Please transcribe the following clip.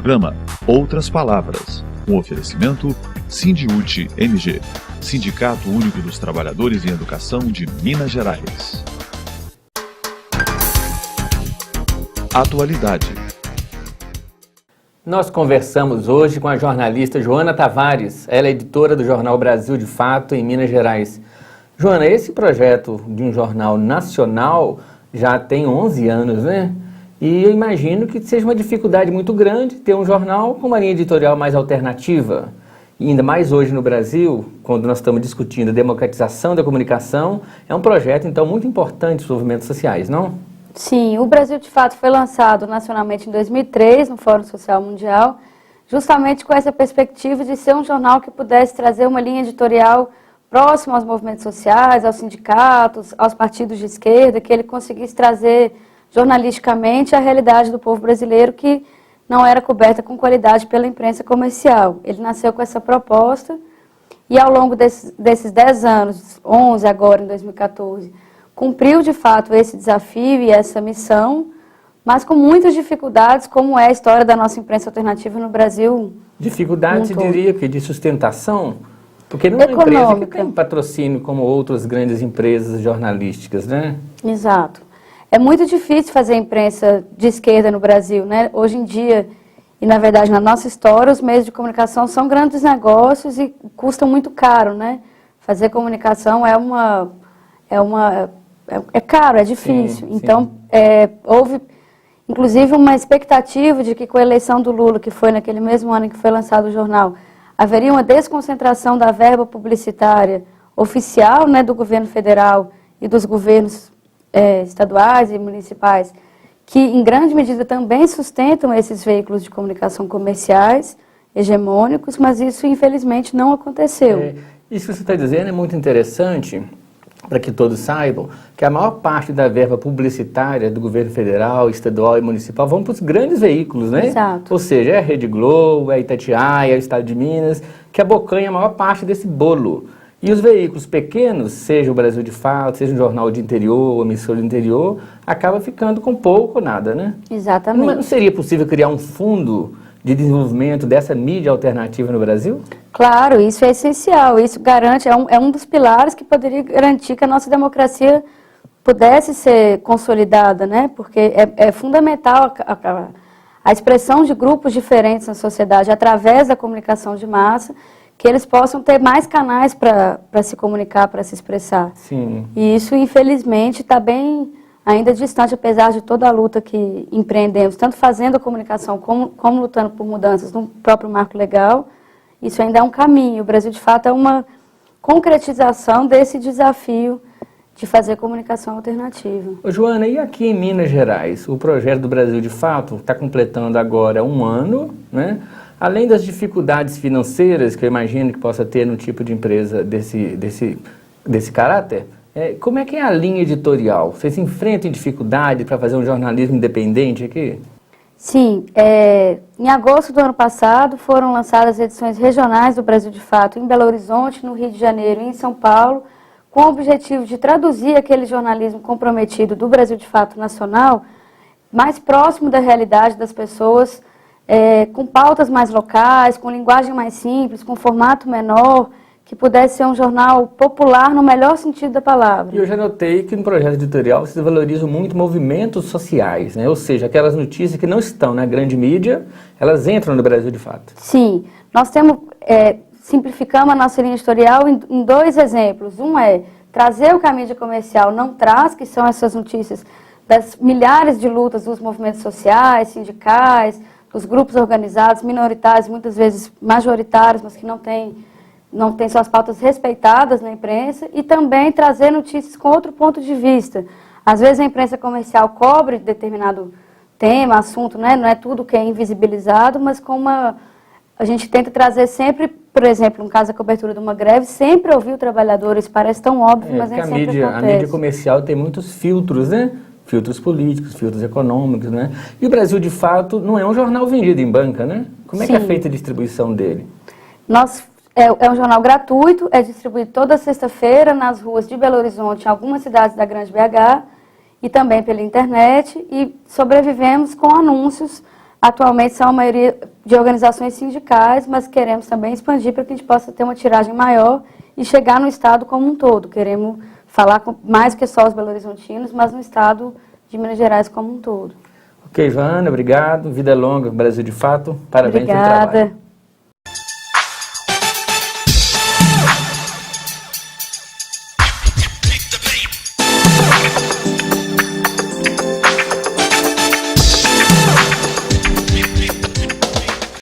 programa Outras Palavras, um oferecimento Sindiúte MG, Sindicato Único dos Trabalhadores em Educação de Minas Gerais. Atualidade. Nós conversamos hoje com a jornalista Joana Tavares, ela é editora do jornal Brasil de Fato em Minas Gerais. Joana, esse projeto de um jornal nacional já tem 11 anos, né? E eu imagino que seja uma dificuldade muito grande ter um jornal com uma linha editorial mais alternativa. E ainda mais hoje no Brasil, quando nós estamos discutindo a democratização da comunicação, é um projeto, então, muito importante para os movimentos sociais, não? Sim, o Brasil de Fato foi lançado nacionalmente em 2003, no Fórum Social Mundial, justamente com essa perspectiva de ser um jornal que pudesse trazer uma linha editorial próxima aos movimentos sociais, aos sindicatos, aos partidos de esquerda, que ele conseguisse trazer jornalisticamente a realidade do povo brasileiro que não era coberta com qualidade pela imprensa comercial. Ele nasceu com essa proposta e ao longo desses 10 anos, 11 agora em 2014, cumpriu de fato esse desafio e essa missão, mas com muitas dificuldades, como é a história da nossa imprensa alternativa no Brasil. Dificuldades, eu diria que de sustentação, porque não é uma empresa que tem patrocínio como outras grandes empresas jornalísticas, né? Exato. É muito difícil fazer imprensa de esquerda no Brasil, né? Hoje em dia, e na verdade na nossa história, os meios de comunicação são grandes negócios e custam muito caro, né? Fazer comunicação é caro, é difícil. Sim, então, houve inclusive uma expectativa de que com a eleição do Lula, que foi naquele mesmo ano em que foi lançado o jornal, haveria uma desconcentração da verba publicitária oficial, né, do governo federal e dos governos estaduais e municipais, que em grande medida também sustentam esses veículos de comunicação comerciais, hegemônicos, mas isso infelizmente não aconteceu. Isso que você está dizendo é muito interessante, para que todos saibam, que a maior parte da verba publicitária do governo federal, estadual e municipal vão para os grandes veículos, né? Exato. Ou seja, é a Rede Globo, é a Itatiaia, é o Estado de Minas, que abocanha a maior parte desse bolo. E os veículos pequenos, seja o Brasil de Fato, seja um jornal de interior, emissora de interior, acaba ficando com pouco ou nada, né? Exatamente. Não seria possível criar um fundo de desenvolvimento dessa mídia alternativa no Brasil? Claro, isso é essencial, isso garante, é um dos pilares que poderia garantir que a nossa democracia pudesse ser consolidada, né? Porque é fundamental a expressão de grupos diferentes na sociedade através da comunicação de massa, que eles possam ter mais canais para se comunicar, para se expressar. Sim. E isso, infelizmente, está bem ainda distante, apesar de toda a luta que empreendemos, tanto fazendo a comunicação como lutando por mudanças no próprio marco legal. Isso ainda é um caminho. O Brasil, de fato, é uma concretização desse desafio de fazer comunicação alternativa. Ô, Joana, e aqui em Minas Gerais, o projeto do Brasil de Fato está completando agora 1 ano, né? Além das dificuldades financeiras que eu imagino que possa ter no tipo de empresa desse caráter, como é que é a linha editorial? Vocês enfrentam dificuldade para fazer um jornalismo independente aqui? Sim, em agosto do ano passado foram lançadas as edições regionais do Brasil de Fato em Belo Horizonte, no Rio de Janeiro e em São Paulo, com o objetivo de traduzir aquele jornalismo comprometido do Brasil de Fato nacional mais próximo da realidade das pessoas, com pautas mais locais, com linguagem mais simples, com formato menor, que pudesse ser um jornal popular no melhor sentido da palavra. E eu já notei que no projeto editorial vocês valorizam muito movimentos sociais, né? Ou seja, aquelas notícias que não estão na grande mídia, elas entram no Brasil de Fato. Sim, nós simplificamos a nossa linha editorial em 2 exemplos. Um é trazer o que a mídia comercial não traz, que são essas notícias das milhares de lutas dos movimentos sociais, sindicais, dos grupos organizados, minoritários, muitas vezes majoritários, mas que não têm suas pautas respeitadas na imprensa, e também trazer notícias com outro ponto de vista. Às vezes a imprensa comercial cobre determinado tema, assunto, né? Não é tudo que é invisibilizado, mas a gente tenta trazer sempre, por exemplo, no caso da cobertura de uma greve, sempre ouvir o trabalhador. Isso parece tão óbvio, mas nem sempre acontece. A mídia comercial tem muitos filtros, né? Filtros políticos, filtros econômicos, né? E o Brasil, de Fato, não é um jornal vendido em banca, né? Como é que é feita a distribuição dele? É um jornal gratuito, é distribuído toda sexta-feira nas ruas de Belo Horizonte, em algumas cidades da Grande BH, e também pela internet, e sobrevivemos com anúncios. Atualmente são a maioria de organizações sindicais, mas queremos também expandir para que a gente possa ter uma tiragem maior e chegar no estado como um todo. Queremos falar com mais que só os belo-horizontinos, mas no estado de Minas Gerais como um todo. Ok, Joana, obrigado. Vida longa, Brasil de Fato. Parabéns pelo trabalho. Obrigada.